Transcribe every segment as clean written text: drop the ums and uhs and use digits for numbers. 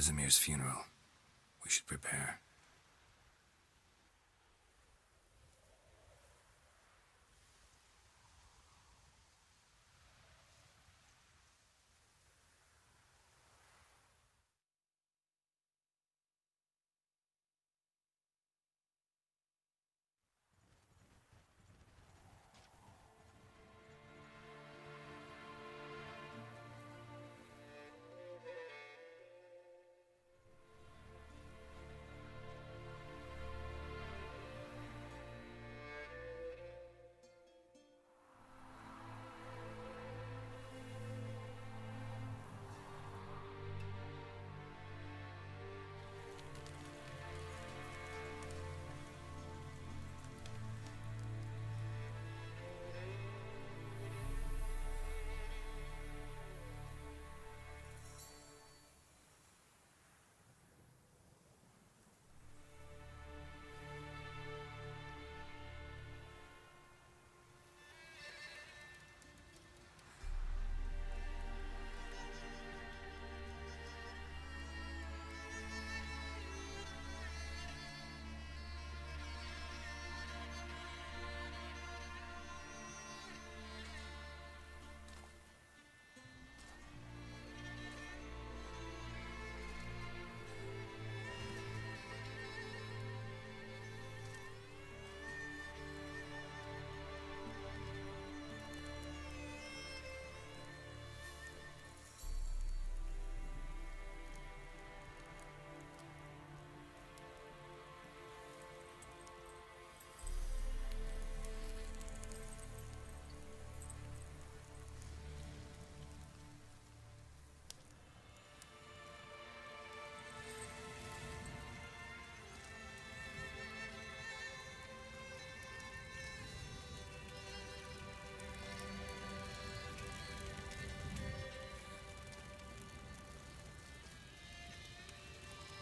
Vesemir's funeral. We should prepare.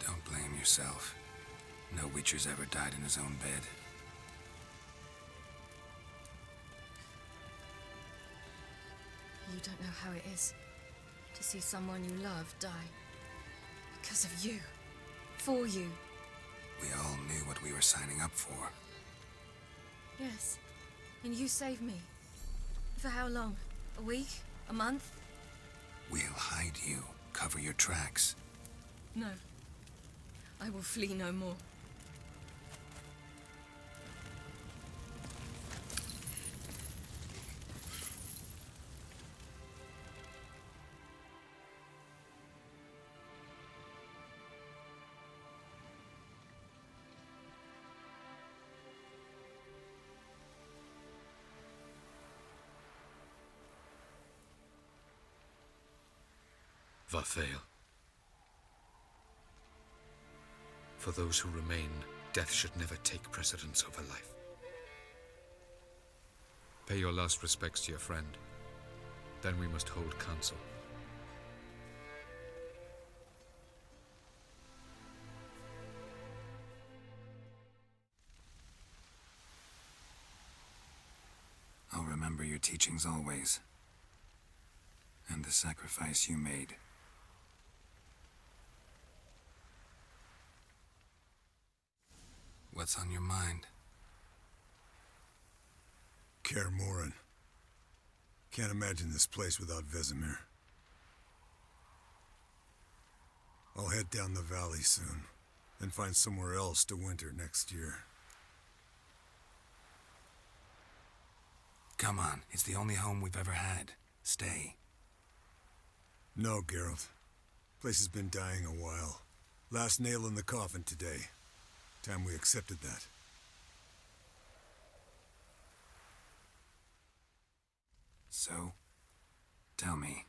Don't blame yourself. No Witcher's ever died in his own bed. You don't know how it is to see someone you love die. Because of you. For you. We all knew what we were signing up for. Yes. And you saved me. For how long? A week? A month? We'll hide you. Cover your tracks. No. I will flee no more. Va fail. For those who remain, death should never take precedence over life. Pay your last respects to your friend. Then we must hold council. I'll remember your teachings always. And the sacrifice you made. What's on your mind? Kaer Morhen. Can't imagine this place without Vesemir. I'll head down the valley soon, then find somewhere else to winter next year. Come on, it's the only home we've ever had. Stay. No, Geralt. Place has been dying a while. Last nail in the coffin today. Time we accepted that. So, tell me.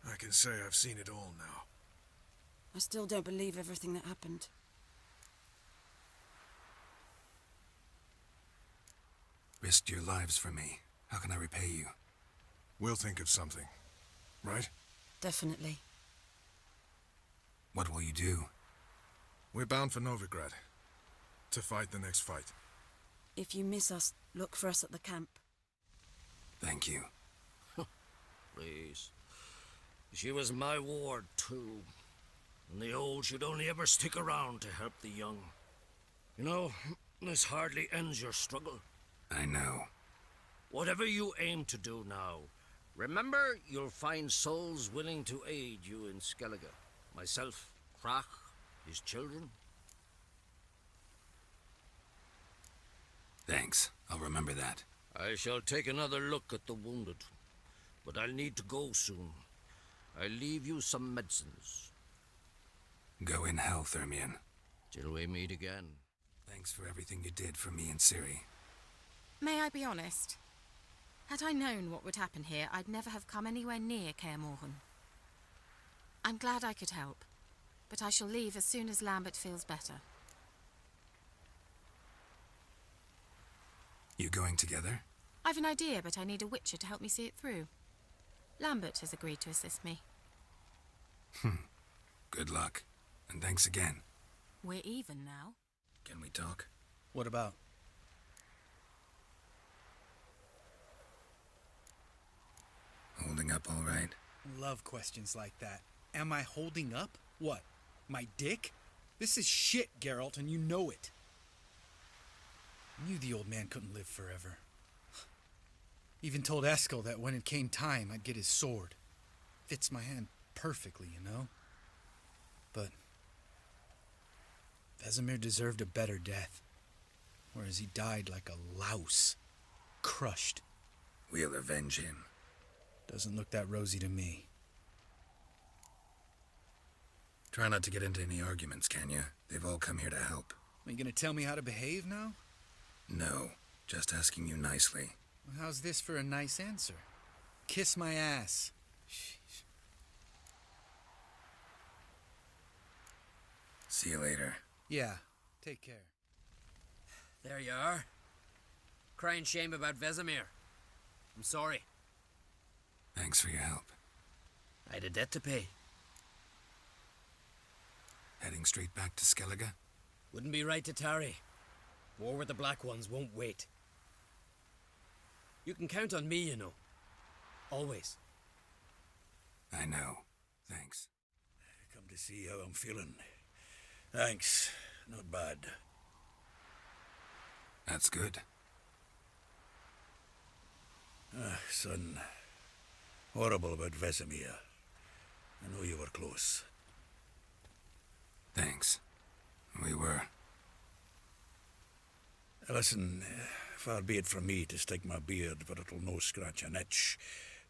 I can say I've seen it all now. I still don't believe everything that happened. Risked your lives for me. How can I repay you? We'll think of something. Right? Definitely. What will you do? We're bound for Novigrad. To fight the next fight. If you miss us, look for us at the camp. Thank you. Please. She was my ward, too. And the old should only ever stick around to help the young. You know, this hardly ends your struggle. I know. Whatever you aim to do now, remember you'll find souls willing to aid you in Skellige. Myself, Krach, his children. Thanks. I'll remember that. I shall take another look at the wounded, but I'll need to go soon. I'll leave you some medicines. Go in health, Ermion. Till we meet again. Thanks for everything you did for me and Ciri. May I be honest? Had I known what would happen here, I'd never have come anywhere near Kaer Morhen. I'm glad I could help, but I shall leave as soon as Lambert feels better. You going together? I've an idea, but I need a witcher to help me see it through. Lambert has agreed to assist me. Good luck. And thanks again. We're even now. Can we talk? What about? Holding up all right? Love questions like that. Am I holding up? What? My dick? This is shit, Geralt, and you know it. I knew the old man couldn't live forever. Even told Eskel that when it came time, I'd get his sword. Fits my hand perfectly, you know? But Vesemir deserved a better death, whereas he died like a louse, crushed. We'll avenge him. Doesn't look that rosy to me. Try not to get into any arguments, can you? They've all come here to help. Are you gonna tell me how to behave now? No, just asking you nicely. Well, how's this for a nice answer? Kiss my ass. Sheesh. See you later. Yeah, take care. There you are. Crying shame about Vesemir. I'm sorry. Thanks for your help. I had a debt to pay. Heading straight back to Skellige? Wouldn't be right to tarry. War with the Black Ones won't wait. You can count on me, you know. Always. I know. Thanks. Come to see how I'm feeling. Thanks. Not bad. That's good. Son. Horrible about Vesemir. I know you were close. Thanks. We were. Listen, far be it from me to stick my beard, but it'll no scratch an itch.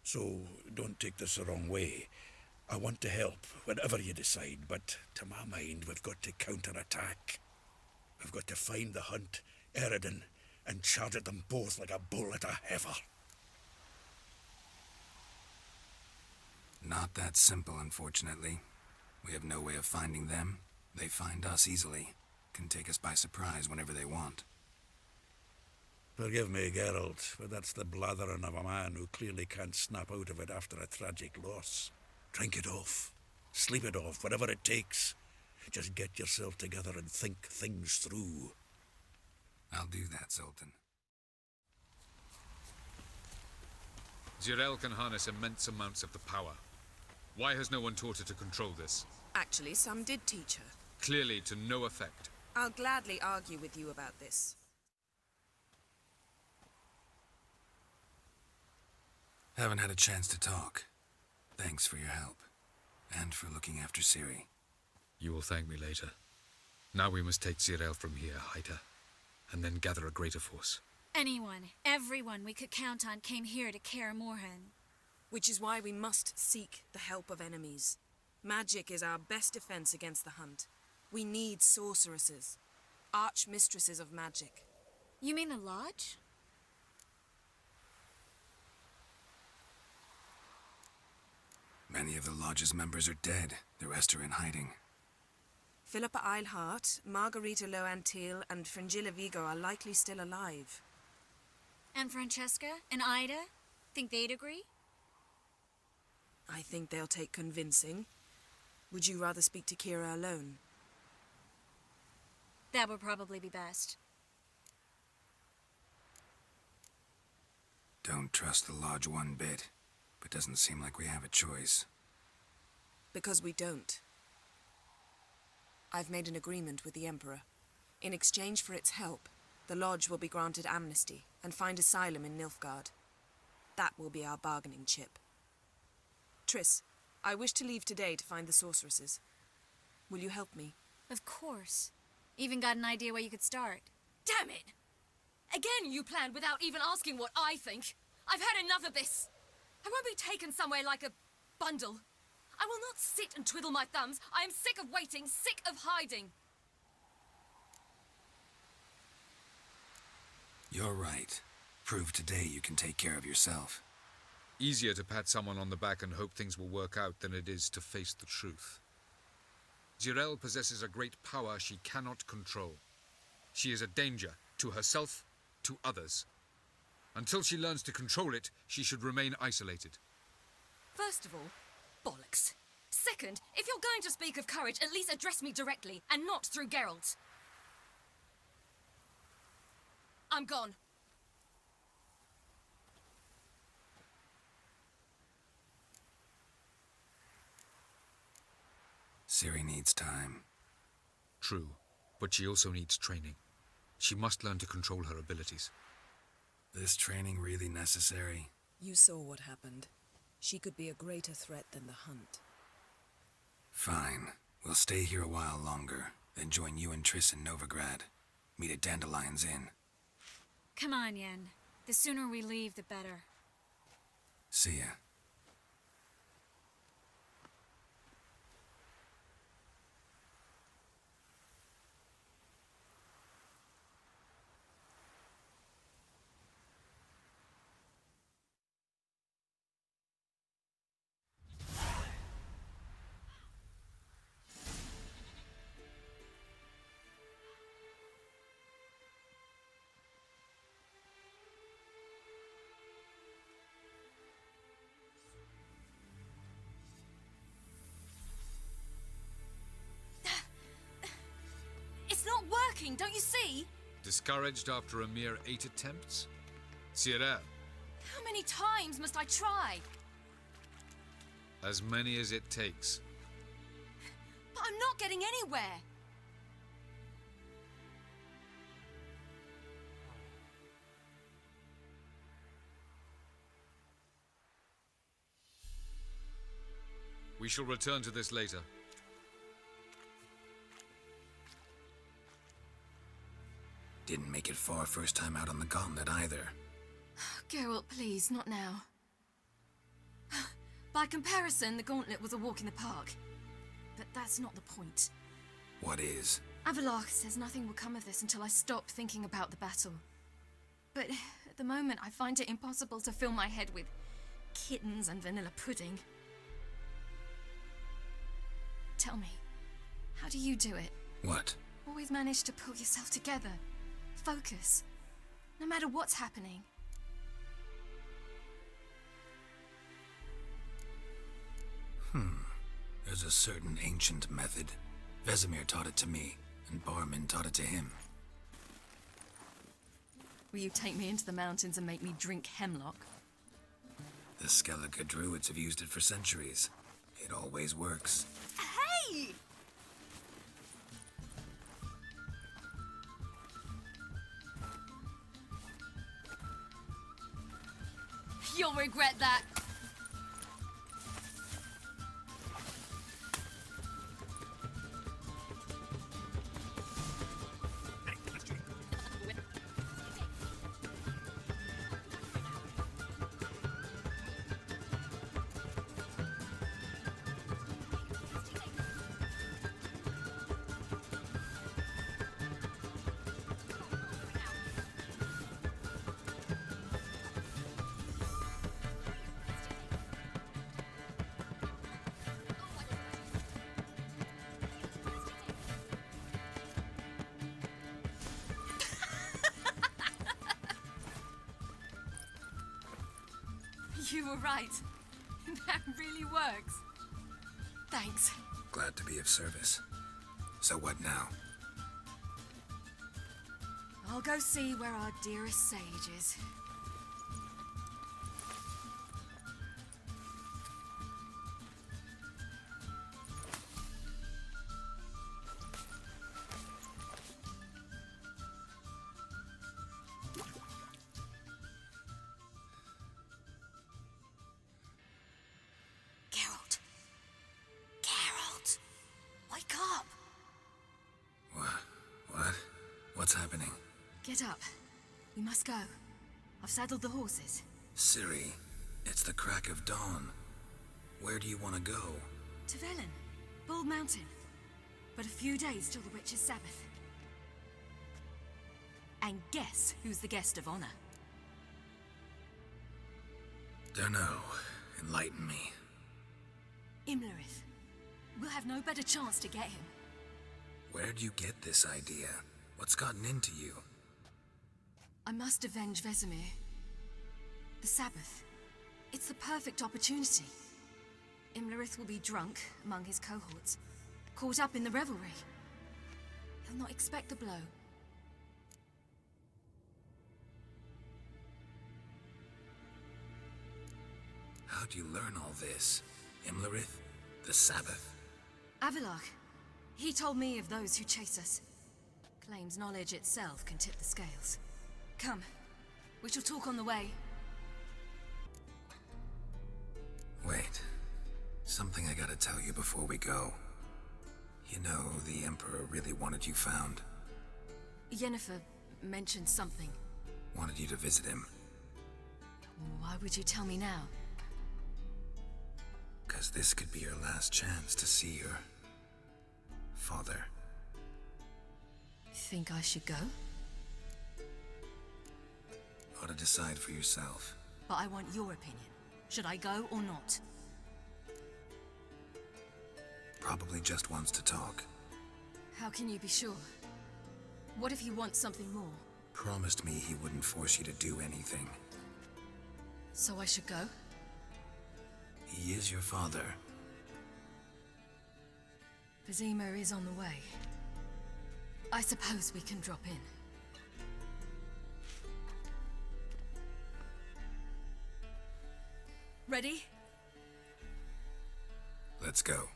So don't take this the wrong way. I want to help, whatever you decide, but to my mind, we've got to counter-attack. We've got to find the Hunt, Eredin, and charge at them both like a bull at a heifer. Not that simple, unfortunately. We have no way of finding them. They find us easily. Can take us by surprise whenever they want. Forgive me, Geralt, but that's the blathering of a man who clearly can't snap out of it after a tragic loss. Drink it off. Sleep it off, whatever it takes. Just get yourself together and think things through. I'll do that, Sultan. Zirael can harness immense amounts of the power. Why has no one taught her to control this? Actually, some did teach her. Clearly to no effect. I'll gladly argue with you about this. Haven't had a chance to talk. Thanks for your help. And for looking after Ciri. You will thank me later. Now we must take Zirael from here, hide her, and then gather a greater force. Anyone, everyone we could count on came here to Kaer Morhen. Which is why we must seek the help of enemies. Magic is our best defense against the Hunt. We need sorceresses. Archmistresses of magic. You mean the Lodge? Many of the Lodge's members are dead. The rest are in hiding. Philippa Eilhart, Margarita Loantil, and Fringilla Vigo are likely still alive. And Francesca and Ida? Think they'd agree? I think they'll take convincing. Would you rather speak to Kira alone? That would probably be best. Don't trust the Lodge one bit, but doesn't seem like we have a choice. Because we don't. I've made an agreement with the Emperor. In exchange for its help, the Lodge will be granted amnesty and find asylum in Nilfgaard. That will be our bargaining chip. Triss, I wish to leave today to find the sorceresses. Will you help me? Of course. Even got an idea where you could start. Damn it! Again you planned without even asking what I think. I've had enough of this. I won't be taken somewhere like a bundle. I will not sit and twiddle my thumbs. I am sick of waiting, sick of hiding. You're right. Prove today you can take care of yourself. Easier to pat someone on the back and hope things will work out than it is to face the truth. Zirel possesses a great power she cannot control. She is a danger to herself, to others. Until she learns to control it, she should remain isolated. First of all, bollocks. Second, if you're going to speak of courage, at least address me directly, and not through Geralt. I'm gone. Ciri needs time. True, but she also needs training. She must learn to control her abilities. This training really necessary? You saw what happened. She could be a greater threat than the Hunt. Fine. We'll stay here a while longer, then join you and Triss in Novigrad. Meet at Dandelion's Inn. Come on, Yen. The sooner we leave, the better. See ya. It's not working, don't you see? Discouraged after a mere 8 attempts? Cyril, How many times must I try? as many as it takes. But I'm not getting anywhere. We shall return to this later. Didn't make it far first time out on the gauntlet either. Geralt, please, not now. By comparison, the gauntlet was a walk in the park. But that's not the point. What is? Avalach says nothing will come of this until I stop thinking about the battle. But at the moment, I find it impossible to fill my head with kittens and vanilla pudding. Tell me, how do you do it? What? Always manage to pull yourself together. Focus. No matter what's happening. There's a certain ancient method. Vesemir taught it to me, and Barman taught it to him. Will you take me into the mountains and make me drink hemlock? The Skellige druids have used it for centuries. It always works. Hey! You'll regret that. You were right. That really works. Thanks. Glad to be of service. So what now? I'll go see where our dearest sage is. What's happening? Get up. We must go. I've saddled the horses. Ciri, it's the crack of dawn. Where do you want to go? To Velen, Bald Mountain. But a few days till the Witch's Sabbath. And guess who's the guest of honor? Dunno. Enlighten me. Imlerith. We'll have no better chance to get him. Where'd you get this idea? What's gotten into you? I must avenge Vesemir. The Sabbath. It's the perfect opportunity. Imlerith will be drunk among his cohorts, caught up in the revelry. He'll not expect the blow. How'd you learn all this? Imlerith? The Sabbath? Avilarch. He told me of those who chase us. Claims knowledge itself can tip the scales. Come. We shall talk on the way. Wait. Something I gotta tell you before we go. You know, the Emperor really wanted you found. Yennefer mentioned something. Wanted you to visit him. Why would you tell me now? 'Cause this could be your last chance to see your father. Think I should go? Ought to decide for yourself. But I want your opinion. Should I go or not? Probably just wants to talk. How can you be sure? What if you want something more? Promised me he wouldn't force you to do anything. So I should go? He is your father. Vesemir is on the way. I suppose we can drop in. Ready? Let's go.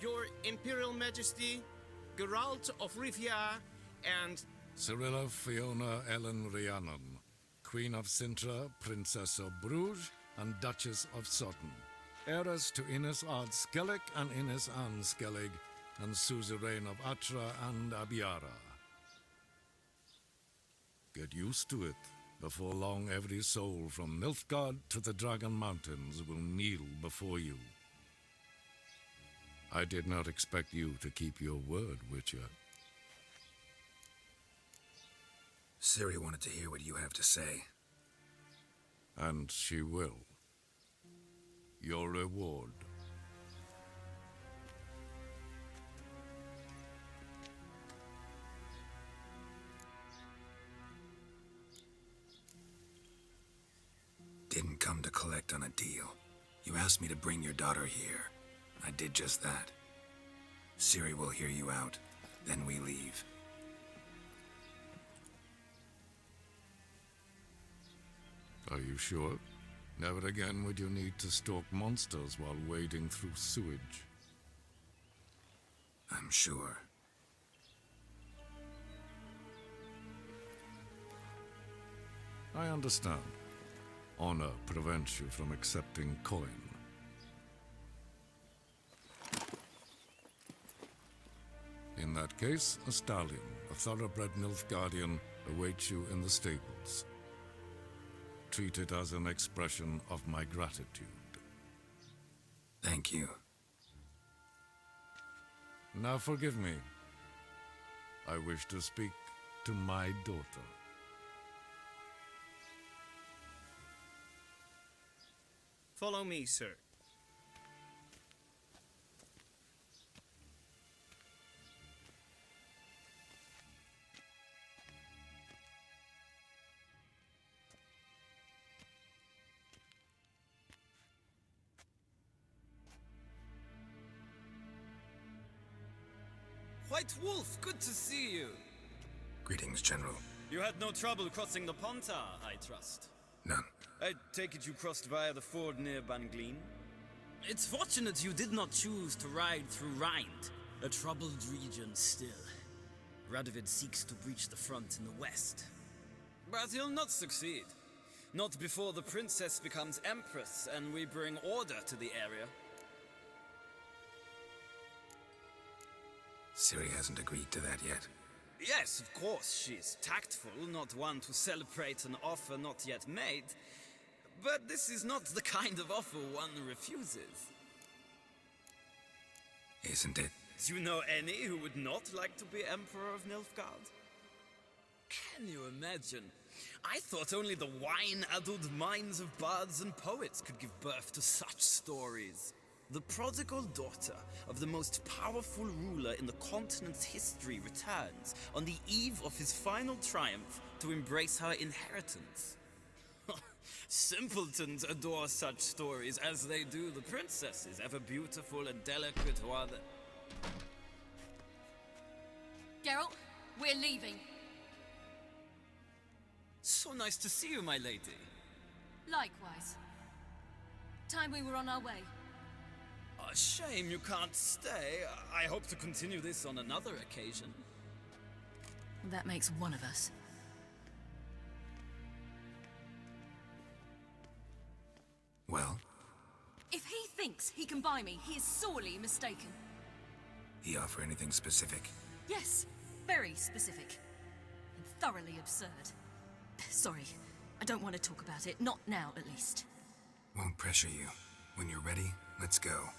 Your Imperial Majesty, Geralt of Rivia, and Cirilla Fiona Ellen Rhiannon, Queen of Sintra, Princess of Bruges, and Duchess of Sutton, heiress to Innes Ard Skellig and Innes Anne Skellig, and suzerain of Atra and Abiara. Get used to it. Before long, every soul from Nilfgaard to the Dragon Mountains will kneel before you. I did not expect you to keep your word, Witcher. Ciri wanted to hear what you have to say. And she will. Your reward. Didn't come to collect on a deal. You asked me to bring your daughter here. I did just that. Ciri will hear you out, then we leave. Are you sure? Never again would you need to stalk monsters while wading through sewage. I'm sure. I understand. Honor prevents you from accepting coin. In that case, a stallion, a thoroughbred Nilfgaardian, awaits you in the stables. Treat it as an expression of my gratitude. Thank you. Now forgive me. I wish to speak to my daughter. follow me, sir. White Wolf, good to see you. Greetings, General. You had no trouble crossing the Pontar, I trust. None. I take it you crossed via the ford near Bangleen? It's fortunate you did not choose to ride through Rind, a troubled region still. Radovid seeks to breach the front in the west. But he'll not succeed. Not before the princess becomes empress and we bring order to the area. Ciri hasn't agreed to that yet. Yes, of course, she's tactful, not one to celebrate an offer not yet made. But this is not the kind of offer one refuses. Isn't it? Do you know any who would not like to be Emperor of Nilfgaard? Can you imagine? I thought only the wine-addled minds of bards and poets could give birth to such stories. The prodigal daughter of the most powerful ruler in the continent's history returns on the eve of his final triumph to embrace her inheritance. Simpletons adore such stories as they do the princesses, ever beautiful and delicate who are the... Geralt, we're leaving. So nice to see you, my lady. Likewise. Time we were on our way. A shame you can't stay. I hope to continue this on another occasion. That makes one of us. Well? If he thinks he can buy me, he is sorely mistaken. He offer anything specific? Yes, very specific. And thoroughly absurd. Sorry, I don't want to talk about it. Not now, at least. Won't pressure you. When you're ready, let's go.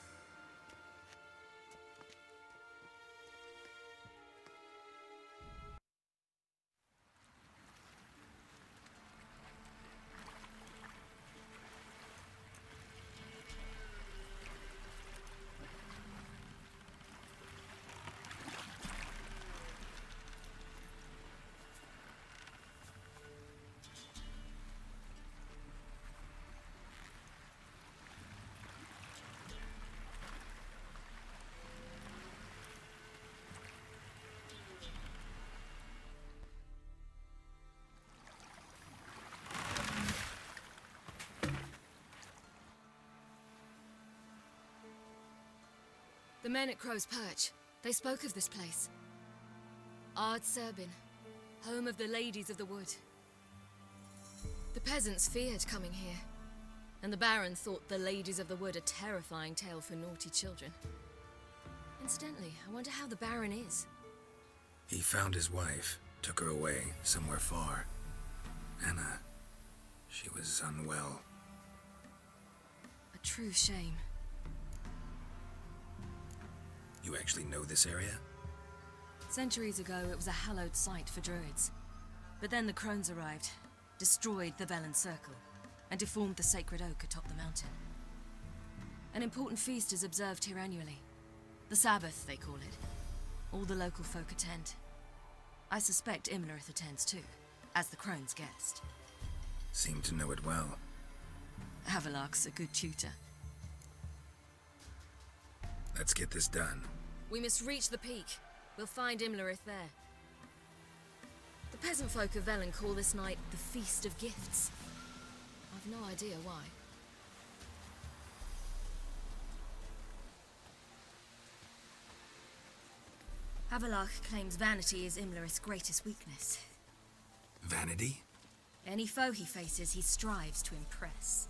The men at Crow's Perch, they spoke of this place. Ard Serbin, home of the Ladies of the Wood. The peasants feared coming here, and the Baron thought the Ladies of the Wood a terrifying tale for naughty children. Incidentally, I wonder how the Baron is. He found his wife, took her away, somewhere far. Anna, she was unwell. A true shame. You actually know this area? Centuries ago, it was a hallowed site for druids. But then the crones arrived, destroyed the Velen Circle, and deformed the sacred oak atop the mountain. An important feast is observed here annually. The Sabbath, they call it. All the local folk attend. I suspect Imlerith attends too, as the crone's guest. Seem to know it well. Havelark's a good tutor. Let's get this done. We must reach the peak. We'll find Imlerith there. The peasant folk of Velen call this night the Feast of Gifts. I've no idea why. Havelark claims vanity is Imlerith's greatest weakness. Vanity? Any foe he faces, he strives to impress.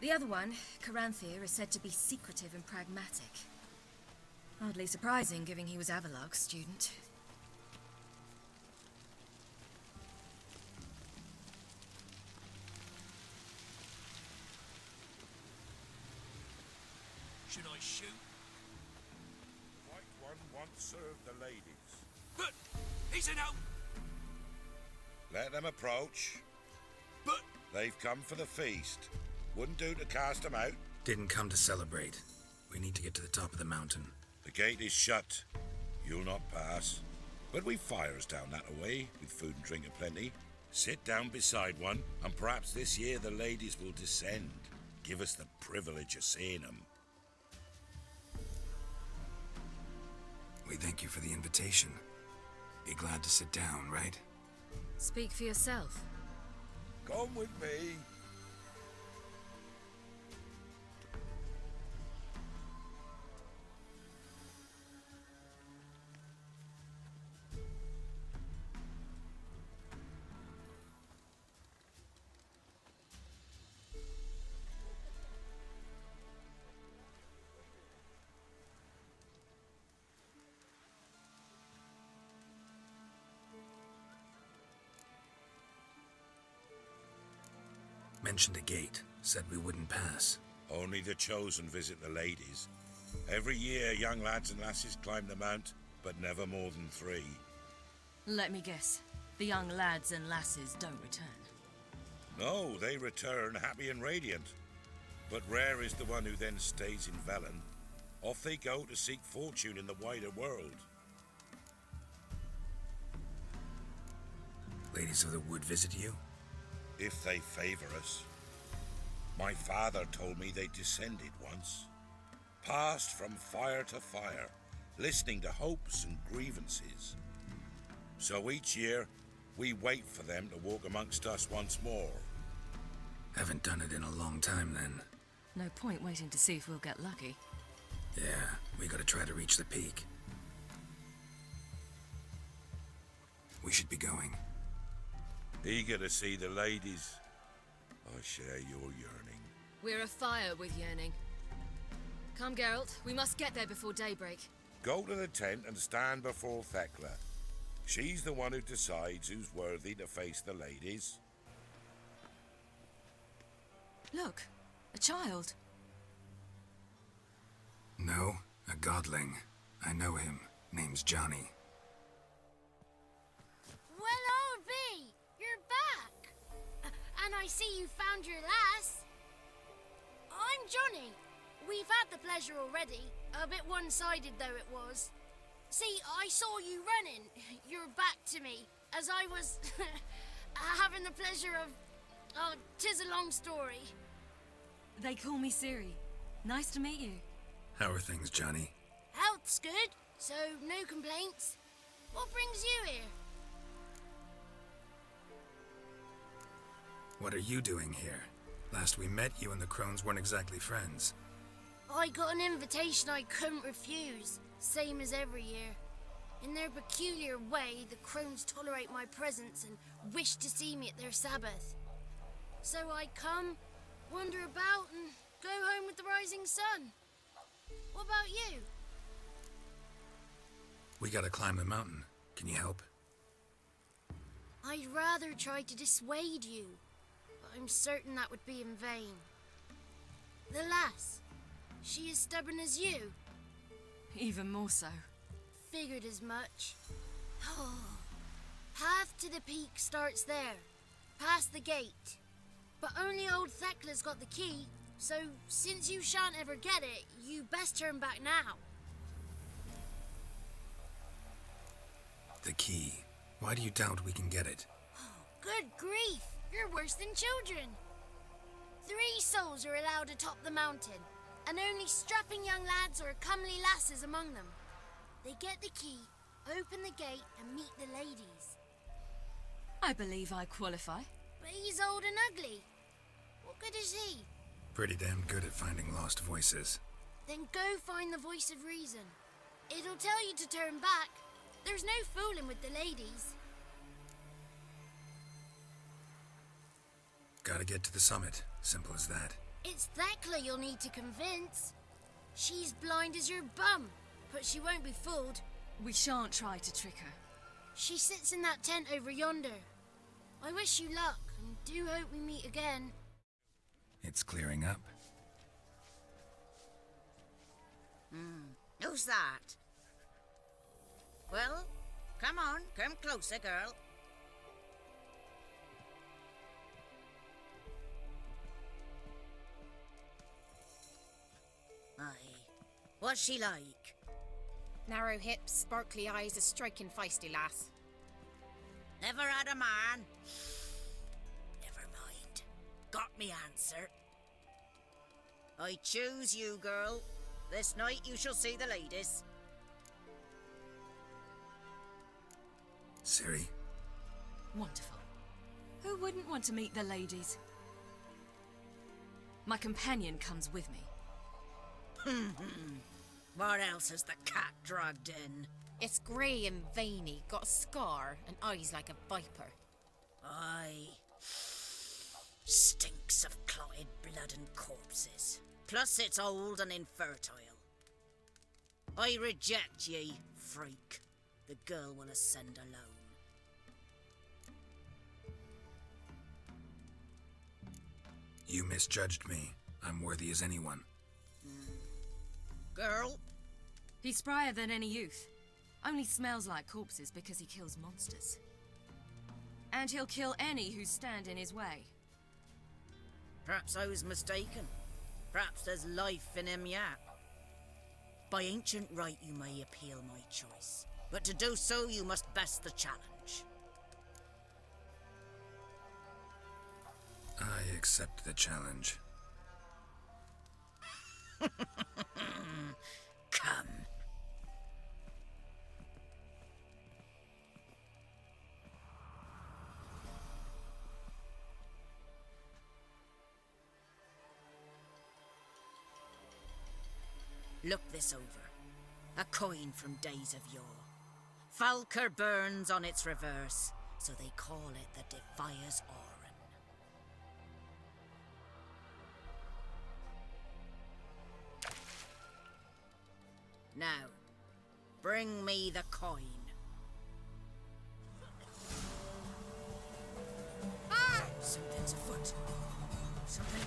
The other one, Caranthir, is said to be secretive and pragmatic. Hardly surprising, given he was Havelark's student. Should I shoot? White one once served the ladies. But he's an out. Let them approach. But they've come for the feast. Wouldn't do to cast them out. Didn't come to celebrate. We need to get to the top of the mountain. The gate is shut. You'll not pass. But we've fires down that away, with food and drink aplenty. Sit down beside one, and perhaps this year the ladies will descend. Give us the privilege of seeing them. We thank you for the invitation. Be glad to sit down, right? Speak for yourself. Come with me. mentioned a gate, said we wouldn't pass. Only the chosen visit the ladies. Every year, young lads and lasses climb the mount, but never more than 3. Let me guess. The young lads and lasses don't return. No, they return happy and radiant. But rare is the one who then stays in Velen. Off they go to seek fortune in the wider world. Ladies of the Wood visit you? If they favor us. My father told me they descended once. Passed from fire to fire, listening to hopes and grievances. So each year, we wait for them to walk amongst us once more. Haven't done it in a long time, then. No point waiting to see if we'll get lucky. Yeah, we gotta try to reach the peak. We should be going. Eager to see the ladies. I share your yearning. We're afire with yearning. Come, Geralt. We must get there before daybreak. Go to the tent and stand before Thekla. She's the one who decides who's worthy to face the ladies. Look, a child. No, a godling. I know him. Name's Johnny. Well, old B, you're back. And I see you found your lass. I'm Johnny. We've had the pleasure already. A bit one-sided though it was. See, I saw you running. Your back to me, as I was having the pleasure of... Oh, 'tis a long story. They call me Ciri. Nice to meet you. How are things, Johnny? Health's good, so no complaints. What brings you here? What are you doing here? Last we met, you and the crones weren't exactly friends. I got an invitation I couldn't refuse, same as every year. In their peculiar way, the crones tolerate my presence and wish to see me at their Sabbath. So I come, wander about, and go home with the rising sun. What about you? We gotta climb the mountain. Can you help? I'd rather try to dissuade you, but I'm certain that would be in vain. The lass, she as stubborn as you? Even more so. Figured as much. Path to the peak starts there, past the gate. But only old Thekla's got the key, so since you shan't ever get it, you best turn back now. The key. Why do you doubt we can get it? Good grief, you're worse than children. 3 souls are allowed atop the mountain, and only strapping young lads or comely lasses among them. They get the key, open the gate, and meet the ladies. I believe I qualify. But he's old and ugly. What good is he? Pretty damn good at finding lost voices. Then go find the voice of reason. It'll tell you to turn back. There's no fooling with the ladies. Gotta get to the summit. Simple as that. It's Thekla you'll need to convince. She's blind as your bum, but she won't be fooled. We shan't try to trick her. She sits in that tent over yonder. I wish you luck, and do hope we meet again. It's clearing up. Who's that? Well, come on, come closer, girl. Aye. What's she like? Narrow hips, sparkly eyes, a striking feisty lass. Never had a man? Never mind. Got me answer. I choose you, girl. This night you shall see the ladies. Ciri? Wonderful. Who wouldn't want to meet the ladies? My companion comes with me. What else has the cat dragged in? It's grey and veiny, got a scar, and eyes like a viper. Aye. Stinks of clotted blood and corpses. Plus it's old and infertile. I reject ye, freak. The girl will ascend alone. You misjudged me. I'm worthy as anyone. Girl? He's sprier than any youth. Only smells like corpses because he kills monsters. And he'll kill any who stand in his way. Perhaps I was mistaken. Perhaps there's life in him yet. By ancient right you may appeal my choice, but to do so you must best the challenge. I accept the challenge. Come. Look this over. A coin from days of yore. Falker burns on its reverse, so they call it the Defier's Oran. Now, bring me the coin. Ah! Something's afoot. Something...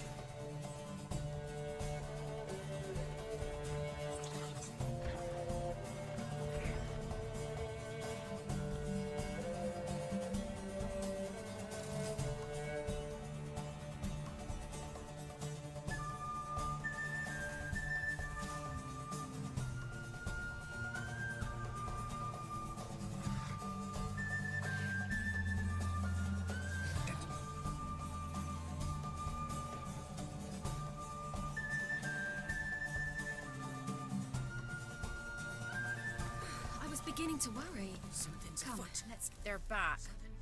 Beginning to worry. Something's Come, afoot. let's... They're back.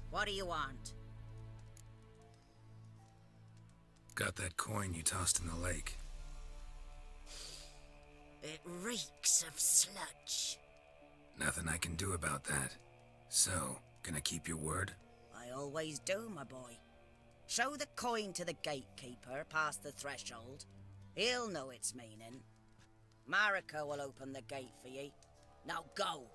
What do you want? Got that coin you tossed in the lake. It reeks of sludge. Nothing I can do about that. So, gonna keep your word? I always do, my boy. Show the coin to the gatekeeper past the threshold. He'll know its meaning. Marika will open the gate for ye. Now go.